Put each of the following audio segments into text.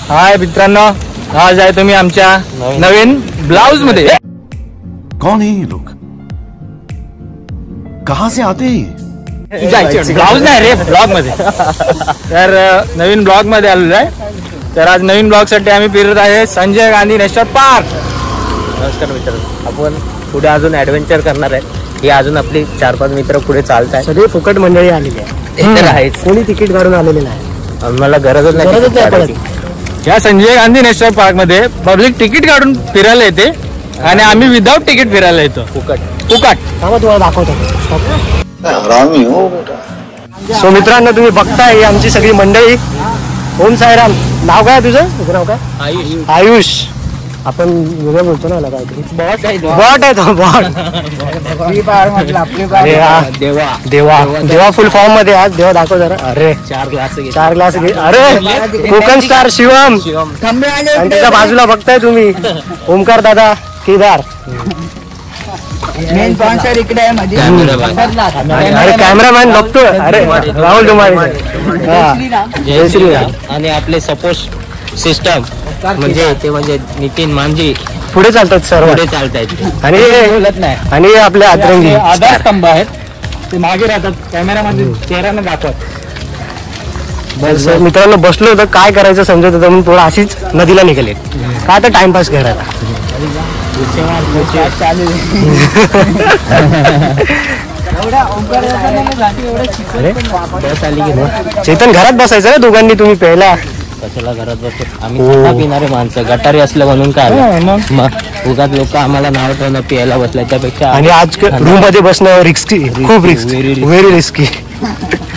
हाय मित्रांनो, आज आहे तुम्ही आमच्या नवीन ब्लाउज मध्ये. कौन है ये लोग, कहां से आते हैं? ब्लाउज नाही रे, ब्लॉग मध्ये. तर नवीन ब्लॉग मध्ये आलेलो आहे. तर आज नवीन ब्लॉग साठी आम्ही फिरत आहे संजय गांधी नॅशनल पार्क. नमस्कार मित्रांनो, आपण पुढे अजून ऍडव्हेंचर करणार आहे. हे अजून आपली 4-5 मित्र पुढे चालत आहेत. सगळे फुकट मंडळी आलेली आहे. तर आहेच, कोणी तिकीट काढून आलेले नाही. आम्हाला गरजच नाही तिकीट काढायची. या संजय गांधी नॅशनल पार्क मध्ये पब्लिक तिकीट काढून फिरायला येते आणि आम्ही विदाऊट तिकीट फिरायला येतो. फुकट. थांबा तुम्हाला दाखवतो. सो मित्रांनो, तुम्ही बघताय ही आमची सगळी मंडळी. ओम साईराम. नाव काय तुझं? नाव काय? आयुष. आपण वेगळं बोलतो ना, काहीतरी बॉट आहे तो बॉट. देवा फुल फॉर्म मध्ये आज. देवा दाखव जरा. अरे 4 ग्लास घे. अरे कोकण स्टार शिवम. आणि त्याच्या बाजूला बघताय तुम्ही ओमकार दादा केदार. मेन स्पॉन्सर इकडे आहे मध्ये. अरे कॅमेरामॅन बघतो. अरे राहुल डुमारे. जय श्रीराम. आणि आपले सपोर्ट सिस्टम म्हणजे ते म्हणजे नितीन मांजी पुढे चालतात सर्व. पुढे चालतायत आणि आपले अतरंगी आधारस्तंभ आहेत, ते मागे राहतात. कॅमेरामध्ये चेहऱ्याने दाखवत. बस मित्रांनो, बसलो होतं, काय करायचं समजत होतं म्हणून थोडं अशीच नदीला निघाले. काय आता टाइमपास करायला. चेतन, घरात बसायचं ना दोघांनी तुम्ही पहिला. कशाला घरात बसतो आम्ही? पिणारे माणसं, गटारी असलं म्हणून काय मग उगाच लोक आम्हाला नाव ठेवणं प्यायला बसल्या त्यापेक्षा. आणि आज रूम मध्ये बसणं रिस्की, खूप रिस्की, व्हेरी रिस्की.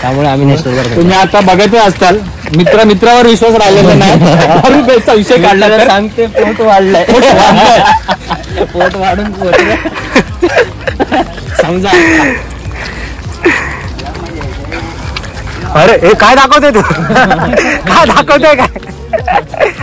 त्यामुळे आम्ही नेसवर. तुम्ही आता बघतच असताल, मित्रावर विश्वास राहिलेला नाही. विषय काढला तर सांगते, पोट वाढलाय. पोट वाढून समजा. अरे हे काय दाखवतोय तू? काय दाखवतोय काय?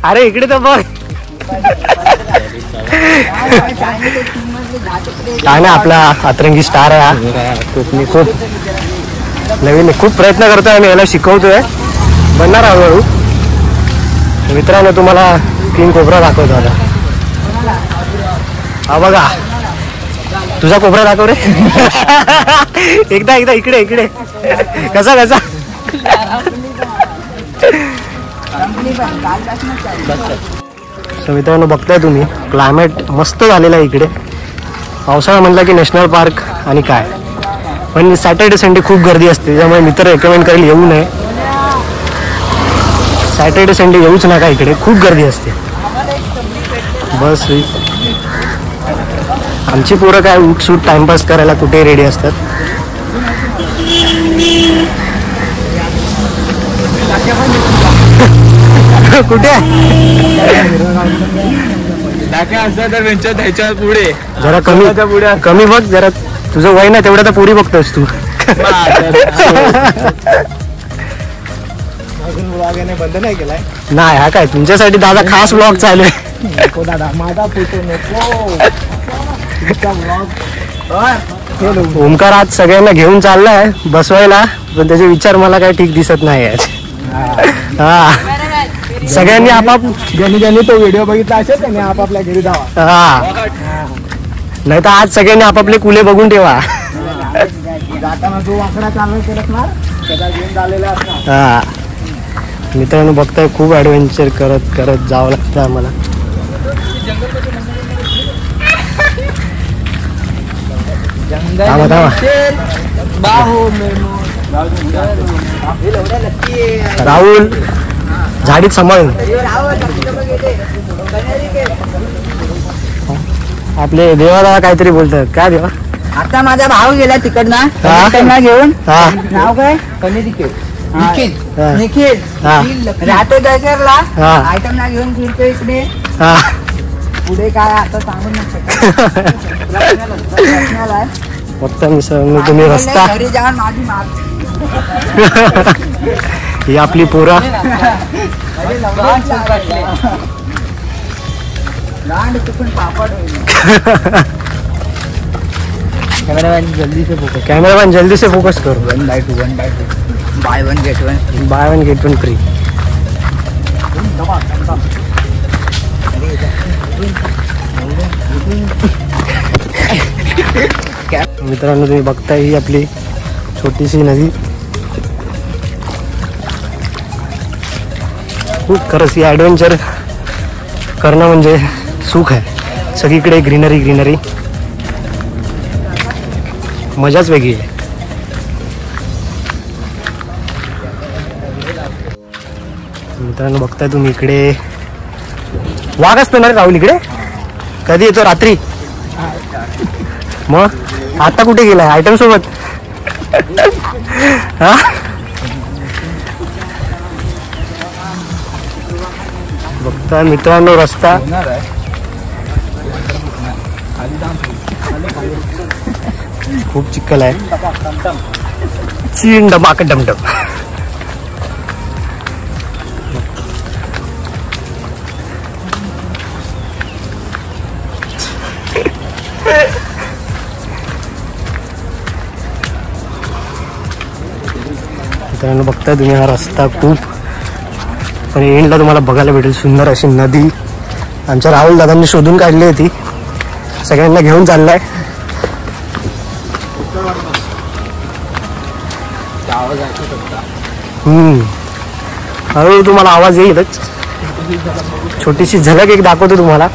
अरे इकडे तर बघ. काय ना, आपला अतरंगी स्टार आहे हा. खूप नवीन, खूप प्रयत्न करतोय आणि याला शिकवतोय. बनणार हळूहळू. मित्रांनो, तुम्हाला किंग कोबरा दाखवतो आता. हा बघा, तुझा कोबरा दाखव रे. एकदा इकडे कसा मित्रांनो, बघताय तुम्ही क्लायमेट मस्त झालेला आहे इकडे. पावसाळा म्हणला की नॅशनल पार्क आणि काय. पण सॅटर्डे संडे खूप गर्दी असते, त्यामुळे मित्र रेकमेंड करेल येऊ नये. सॅटर्डे संडे येऊच नका, इकडे खूप गर्दी असते. बस आमची पोरं काय उठसूट टाइमपास करायला कुठे रेडी असतात. कुठे त्याच्या पुढे जरा कमी बघ जरा. तुझं वय ना तेवढं तर पुरी बघतोस तू. बंद नाही केलाय. नाही, हा काय तुमच्यासाठी दादा खास ब्लॉग चालू आहे. ओमकार आज सगळ्यांना घेऊन चाललाय बसवायला, पण त्याचे विचार मला काय ठीक दिसत नाही आज. हा, सगळ्यांनी ज्यांनी तो व्हिडिओ बघितला असेल त्याने आपापल्या घरी जावा. हा, नाही तर आज सगळ्यांनी आपापले कुले बघून ठेवा. जाताना जो वाकडा चालला असणार त्याला घेऊन झालेला असणार. हा मित्रांनो, बघताय खूप ऍडव्हेंचर करत जावं लागतं आम्हाला. राहुल झाडीत सांभाळून. आपले देवाला काहीतरी बोलतात. काय देवा? आता माझा भाऊ गेला तिकडनं घेऊन. नाव काय? निखिल राहतो दशरला. आयटम ना घेऊन फिरतो इकडे. पुढे काय आता सांगू नाही फक्त तुम्ही रस्ता. घरी जाऊन माझी मार. ही आपली पोरा. कैमरामैन जल्दी से फोकस करो. 1 by 2 by one get one free. मित्रांनो तुम्ही बघताय ही आपली छोटीशी नदी. खूप खरंच ही ॲडव्हेंचर करणं म्हणजे सुख आहे. सगळीकडे ग्रीनरी ग्रीनरी, मजाच वेगळी आहे. मित्रांनो बघताय तुम्ही इकडे वाघ असतो ना रे राहुल इकडे. कधी येतो? रात्री. मग आता कुठे गेलाय आयटम सोबत? हा बघता मित्रांनो रस्ता खूप चिखल आहे. चीन डमाक डमडम. मित्रांनो बघताय तुम्ही हा रस्ता खूप, पण एंडला तुम्हाला बघायला भेटेल सुंदर अशी नदी. आमच्या राहुल दादांनी शोधून काढली होती, सगळ्यांना घेऊन चाललाय. हळूहळू तुम्हाला आवाज येईलच. छोटीशी झलक एक दाखवतो तुम्हाला.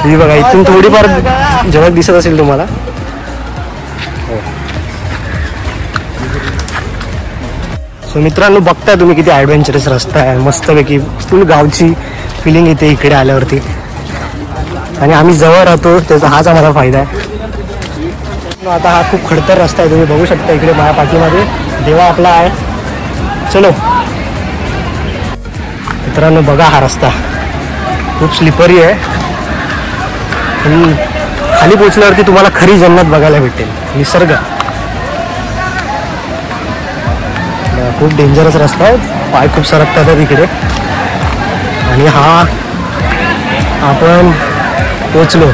ही बघा इथून थोडीफार झलक दिसत असेल तुम्हाला. सो मित्रांनो बघताय तुम्ही किती ॲडव्हेंचरस रस्ता आहे. मस्तपैकी फुल गावची फिलिंग येते इकडे आल्यावरती. आणि आम्ही जवळ राहतो त्याचा हाच आम्हाला फायदा आहे. आता हा खूप खडतर रस्ता आहे, तुम्ही बघू शकता इकडे माझ्या पाठीमध्ये देवा आपला आहे. चलो मित्रांनो बघा हा रस्ता खूप स्लिपरी आहे. खाली पोचल्यावरती तुम्हाला खरी जन्नत बघायला भेटेल. निसर्ग खूप डेंजरस रस्ता आहे, पाय खूप सरकतात इकडे. आणि हा आपण पोचलो.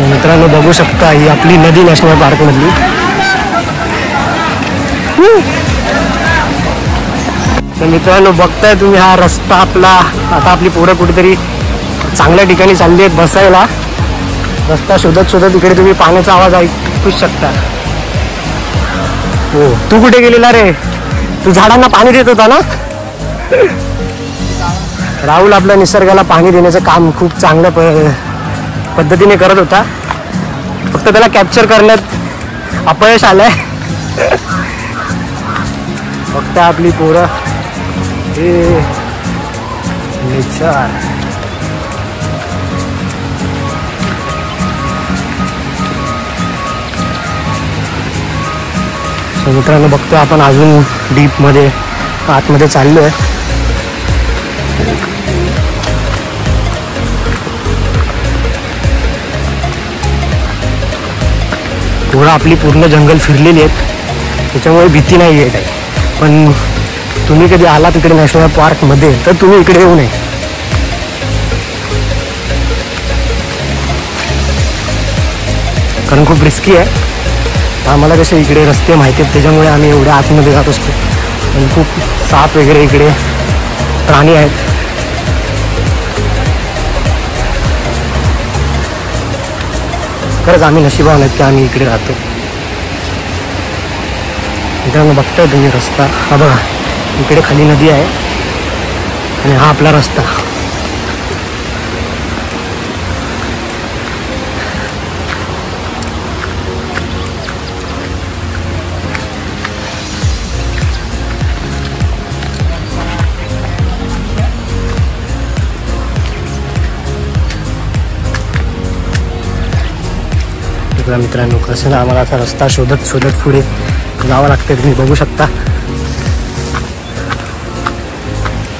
मित्रांनो बघू शकता ही आपली नदी नॅशनल पार्क मधली. तर मित्रांनो बघताय तुम्ही हा रस्ता आपला. आता आपली पोरं कुठेतरी चांगल्या ठिकाणी चालली आहेत बसायला. रस्ता शोधत शोधत इकडे तुम्ही पाण्याचा आवाज ऐकूच शकता. हो तू कुठे गेलेला रे? तू झाडांना पाणी देत होता ना? राहुल आपल्या निसर्गाला पाणी देण्याचं काम खूप चांगल्या पद्धतीने करत होता. फक्त त्याला कॅप्चर करण्यात अपयश आलंय. फक्त आपली पोरं हे नेचर. मित्रांनो बघतो आपण अजून डीप मध्ये आतमध्ये चाललोय. पोरं आपली पूर्ण जंगल फिरलेली आहेत, त्याच्यामुळे भीती नाही येत आहे. पण तुम्ही कधी आला तिकडे नॅशनल पार्क मध्ये तर तुम्ही इकडे येऊ नये. कारण खूप रिस्की आहे. आम्हाला कसे इकडे रस्ते माहिती आहेत त्याच्यामुळे आम्ही एवढ्या आतमध्ये जात असतो. पण खूप साप वगैरे इकडे प्राणी आहेत. खरंच आम्ही नशिबान आहेत की आम्ही इकडे राहतो. मित्रांनो बघताय तुम्ही रस्ता हा बघा. इकडे खाली नदी आहे आणि हा आपला रस्ता. मित्रांनो कसं ना आम्हाला असा रस्ता शोधत शोधत पुढे जावं लागतं. तुम्ही बघू शकता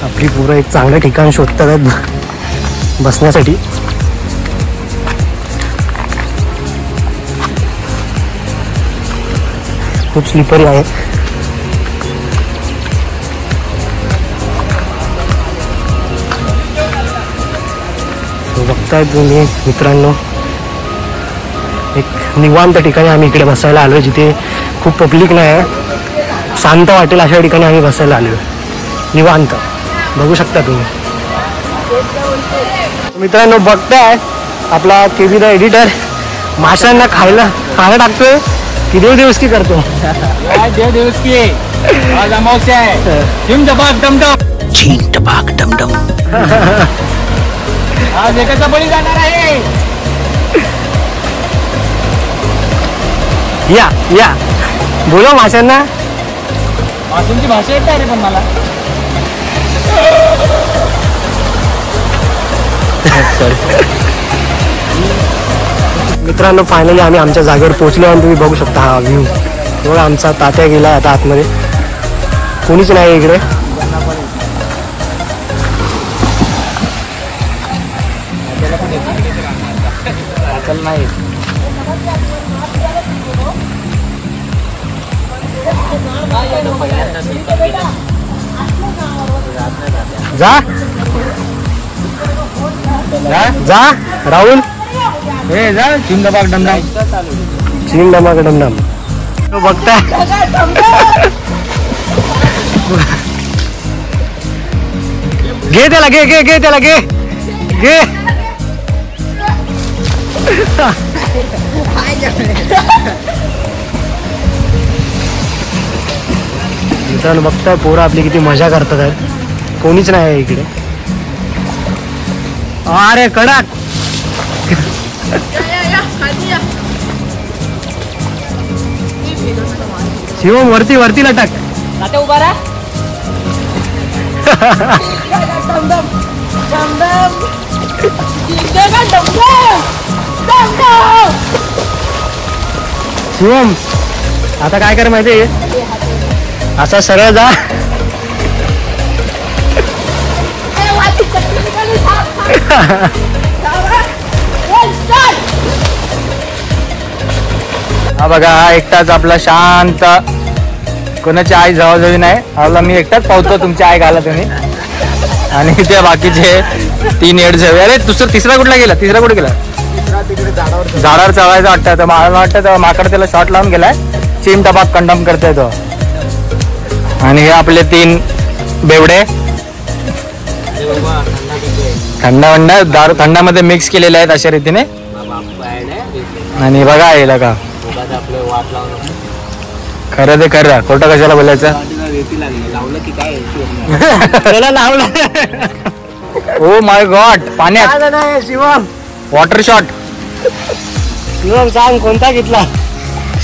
आपली पोरं एक चांगलं ठिकाण शोधतात आहेत बसण्यासाठी. खूप स्लिपरी आहे. बघताय तुम्ही मित्रांनो, एक निवांत ठिकाणी आम्ही इकडे बसायला आलो, जिथे खूप पब्लिक नाही आहे, शांत वाटेल अशा ठिकाणी आम्ही बसायला आलो निवांत. बघू शकता तुम्ही मित्रांनो. बघताय आपला केबी द एडिटर माशांना खायला टाकतोय की देव की करतो. देव दिवस की आज अमावस्या आहे. चिम टपाक डमडम, चीन टपाक डमडम. आज एकाचा बळी जाणार आहे. या बोलो माशांना. माशांची भाषा येत रे पण मला. मित्रांनो फायनली आम्ही आमच्या जागेवर पोहोचलो आणि तुम्ही बघू शकता हा व्ह्यू. तेवढा आमचा तात्या गेला आता आतमध्ये, कोणीच नाही इकडे. नाही जा राहुल. हे जा चिम टपाक डमडम. चीन डमाक डमडम. बघताय घे त्याला, घे त्याला, घे. मित्रांनो बघताय पोरं आपली किती मजा करतात आहेत, कोणीच नाही आहे इकडे. अरे कडक. शिवम वरती लटक. आता उभा राहा. शिवम आता काय कर माहिती, असा सरळ जा. हा बघा, हा एकटाच आपला शांत, कोणाची आई जवळजवळ नाही. आपला मी एकटाच पावतो, तुमची आई घाला तुम्ही. आणि त्या बाकीचे 3 एड जावे. अरे तिसरा कुठला गेला? तिसरा कुठे गेला? झाडावर चढायचं वाटतं. तर मला वाटतं माकड त्याला शॉट लावून गेलाय. चिम टपाक कंडम करतोय तो. आणि हे आपले 3 बेवडे दारू थंडामध्ये मिक्स केलेले आहेत अशा रीतीने. आणि बघा येईल का खरं ते खरं, खोटं कशाला बोलायचं. ओ माय गॉड, पाण्यात शिवम वॉटर शॉट. शिवम सांग कोणता घेतला?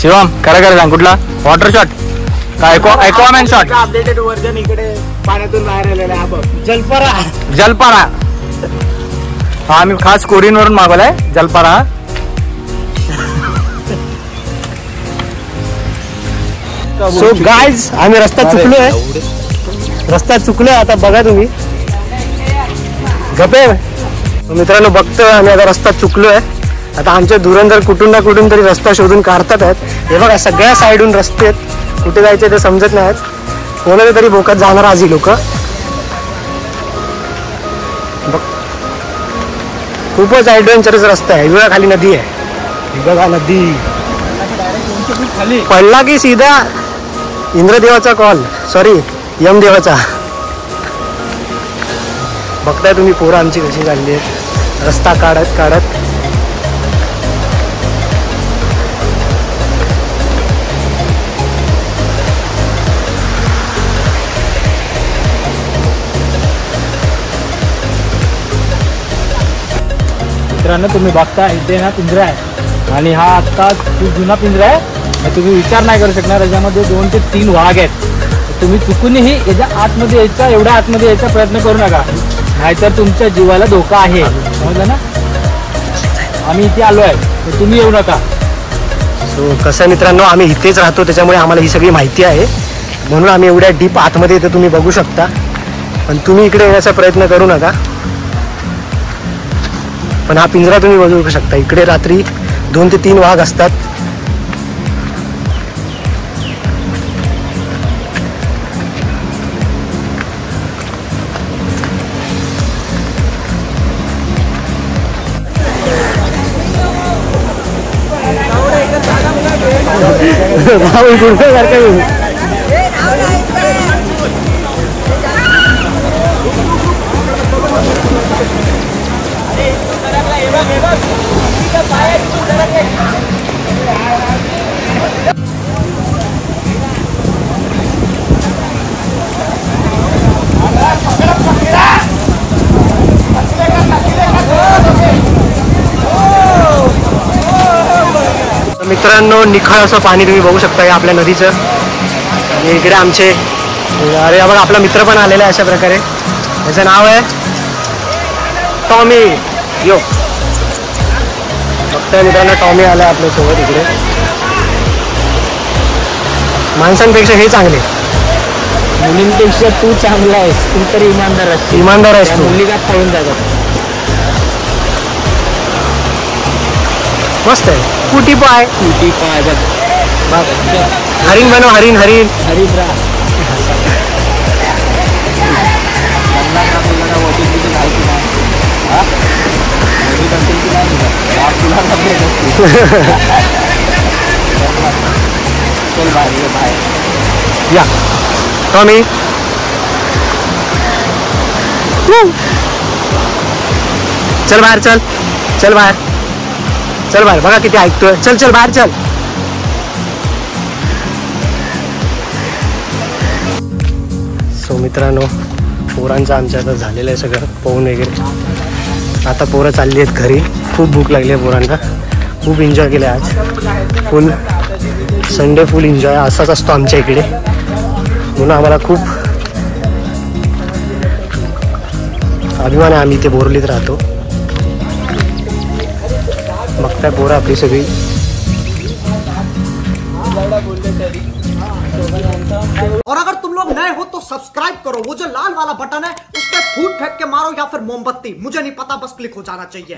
शिवम खरं सांग कुठला वॉटर शॉट का एक्वामॅन शॉट? अपडेटेड व्हर्जन इकडे पाण्यातून बाहेर आलेला आहे. जलपारा. हा आम्ही खास कोरियन वरून मागवलाय जलपारा. सो गाईज आम्ही रस्ता चुकलोय. आता बघा तुम्ही गपे मित्रांनो, बघतोय आम्ही आता रस्ता चुकलोय. आता आमचे धुरंधर कुठून ना कुठून तरी रस्ता शोधून काढतात आहेत. हे बघा सगळ्या साईडून रस्ते आहेत, कुठे जायचे ते समजत नाहीत. कोणाला तरी बोकात जाणार आज ही लोक. खूपच ऍडव्हेंचरस रस्ता आहे. हिवळा खाली नदी आहे. बघा नदी पडला की सीधा इंद्रदेवाचा कॉल, सॉरी यमदेवाचा. बघताय तुम्ही पोरं आमची कशी चालली आहेत रस्ता काढत. मित्रांनो तुम्ही बघता इथे ना पिंजरा आहे आणि हा आत्ता खूप जुना पिंजरा आहे. तुम्ही विचार नाही करू शकणार. याच्यामध्ये 2 ते 3 वाघ आहेत. तुम्ही चुकूनही याच्या आतमध्ये यायचा, एवढ्या आतमध्ये यायचा प्रयत्न करू नका, नाहीतर तुमच्या जीवाला धोका आहे. समजलं ना? आम्ही इथे आलो आहे, तर तुम्ही येऊ नका. सो कसं मित्रांनो, आम्ही इथेच राहतो त्याच्यामुळे आम्हाला ही सगळी माहिती आहे, म्हणून आम्ही एवढ्या डीप आतमध्ये येतो. तुम्ही बघू शकता, पण तुम्ही इकडे येण्याचा प्रयत्न करू नका. पण हा पिंजरा तुम्ही बघू शकता, इकडे रात्री 2 ते 3 वाघ असतात. भाऊ गुडघ्यासारखं मित्रांनो, निखळ असं पाणी तुम्ही बघू शकता आपल्या नदीचं. आणि इकडे आमचे अरे बघा आपला मित्र पण आलेला आहे अशा प्रकारे. त्याचं नाव आहे टॉमी. यो बघताय मित्रांनो, टॉमी आला आपल्यासोबत. इकडे माणसांपेक्षा हे चांगले, मुलींपेक्षा तू चांगला आहेस, तू तरी इमानदार असते. इमानदार आहेस तू. मुली का पळून जातात. मस्त आहे. कुटी पाय कुठे पाय बघ. हरिण बनव, हरिण हरिण. हरी ब्रा चल बाहेर या टॉमी. चल बाहेर, चल चल बाहेर, चल बाहेर. बघा किती ऐकतोय. चल चल बाहेर चल. सो मित्रांनो, पोरांचं आमच्या आता झालेलं आहे सगळं पोहून वगैरे. आता पोरं चालली आहेत घरी. खूप भूक लागली आहे पोरांना. खूप एन्जॉय केलं आज. फुल संडे फुल एन्जॉय असाच असतो आमच्या इकडे. म्हणून आम्हाला खूप अभिमान आहे. आम्ही इथे बोरलीत राहतो. बघताय पोरं आपली सगळी. और अगर तुम लोग नए हो तो सब्सक्राइब करो. वो जो लाल वाला बटन है उस पर फूट फेंक के मारो या फिर मोमबत्ती, मुझे नहीं पता, बस क्लिक हो जाना चाहिए.